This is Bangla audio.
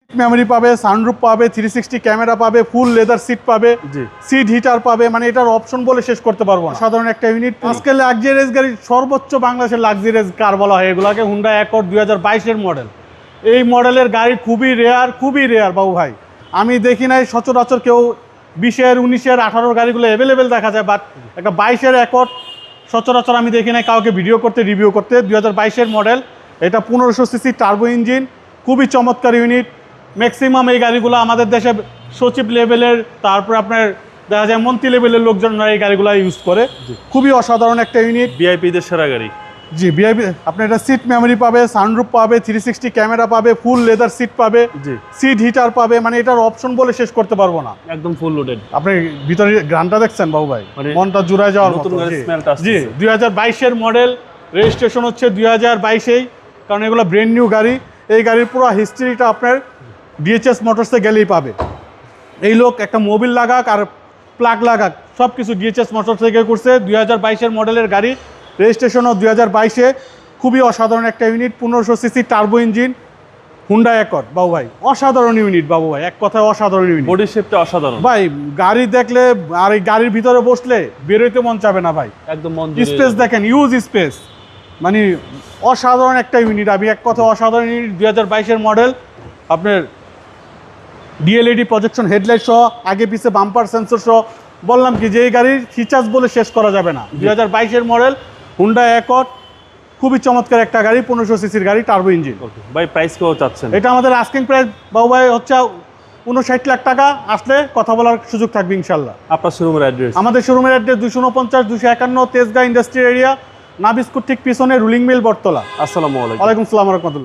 মেমোরি পাবে, সানরুফ পাবে, 360 ক্যামেরা পাবে, ফুল লেদার সিট পাবে, সিট হিটার পাবে, মানে এটার অপশন বলে শেষ করতে পারবো না। সাধারণ একটা ইউনিট। আজকে লাক্সারিয়াস গাড়ি, সর্বোচ্চ বাংলাদেশের লাক্সারিয়াস কার বলা হয় এগুলাকে। হুন্ডা অ্যাকর্ড 2022-এর মডেল। এই মডেলের গাড়ি খুবই রেয়ার বাবু ভাই। আমি দেখি নাই সচরাচর কেউ 20-এর, 19-এর, 18-এর গাড়িগুলো অ্যাভেলেবেল দেখা যায়, বাট একটা 22-এর অ্যাকর্ড সচরাচর আমি দেখি নাই কাউকে ভিডিও করতে, রিভিউ করতে। 2022-এর মডেল, এটা 1500 সিসি টার্বো ইঞ্জিন, খুবই চমৎকার ইউনিট। ম্যাক্সিমাম এই গাড়িগুলো আমাদের দেশে সচিব লেভেলের, তারপর আপনার দেখা যায় মন্ত্রী লেভেলের লোকজনরা এই গাড়িগুলো ইউজ করে। খুবই অসাধারণ একটা ইউনিট, ভিআইপিদের সেরা গাড়ি। জি ভিআইপি। আপনার এটা সিট মেমোরি পাবে, সানরুফ পাবে, 360 ক্যামেরা পাবে, ফুল লেদার সিট পাবে, সিট হিটার পাবে, মানে এটার অপশন বলে শেষ করতে পারবো না। একদম ফুল লোডেড। আপনি ভিতরে গ্রানটা দেখছেন বাবু ভাই, মনটা জুড়ায় যাওয়ার মতো। জি 2022-এর মডেল, রেজিস্ট্রেশন হচ্ছে 2022-এই, কারণ এগুলো ব্র্যান্ড নিউ গাড়ি। এই গাড়ির পুরো হিস্ট্রিটা আপনার ডিএচএস মোটরসে গেলেই পাবে। এই লোক একটা মোবিল লাগাক আর প্লাগ লাগাক, সব কিছু ডিএচএস মোটরস থেকে করছে। 2022-এর মডেলের গাড়ি, রেজিস্ট্রেশনও 2022-এ। খুবই অসাধারণ একটা unit, 1500 CC turbo engine, Honda accord বাবু ভাই। অসাধারণ ইউনিট বাবু ভাই, এক কথায় অসাধারণ ইউনিট। বডি শেপটা অসাধারণ ভাই। গাড়ি দেখলে আর এই গাড়ির ভিতরে বসলে বেরোইতে মন চাবে না ভাই। একদম মন স্পেস দেখেন, ইউজ স্পেস, মানে অসাধারণ একটা ইউনিট। আমি এক কথা অসাধারণ ইউনিট। 2022-এর মডেল, আপনার ডিএলইডি প্রজেকশন হেডলাইট সহ, আগে পিছে বাম্পার সেন্সর সহ। বললাম কি যে এই গাড়ির ফিচার্স বলে শেষ করা যাবে না। 2022-এর মডেল, হুন্ডা অ্যাকর্ড, খুবই চমৎকার একটা গাড়ি, 1500 সিসির গাড়ি, টার্বো ইঞ্জিন। ভাই প্রাইস কেউ চাচ্ছেন? এটা আমাদের আস্কিং প্রাইস বাবু ভাই হচ্ছে 59 লাখ টাকা। আসলে কথা বলার সুযোগ থাকবে ইনশাল্লাহ। আপনার শোরুমের অ্যাড্রেস? আমাদের শোরুমের অ্যাড্রেস 249 251 তেজগাঁ ইন্ডাস্ট্রিয়াল এরিয়া, নাবিস্কুট ঠিক পিছনে, রুলিং মিল, বটতলা। আসসালামু আলাইকুম। ওয়ালাইকুম আসসালাম ওয়া রাহমাতুল্লাহ।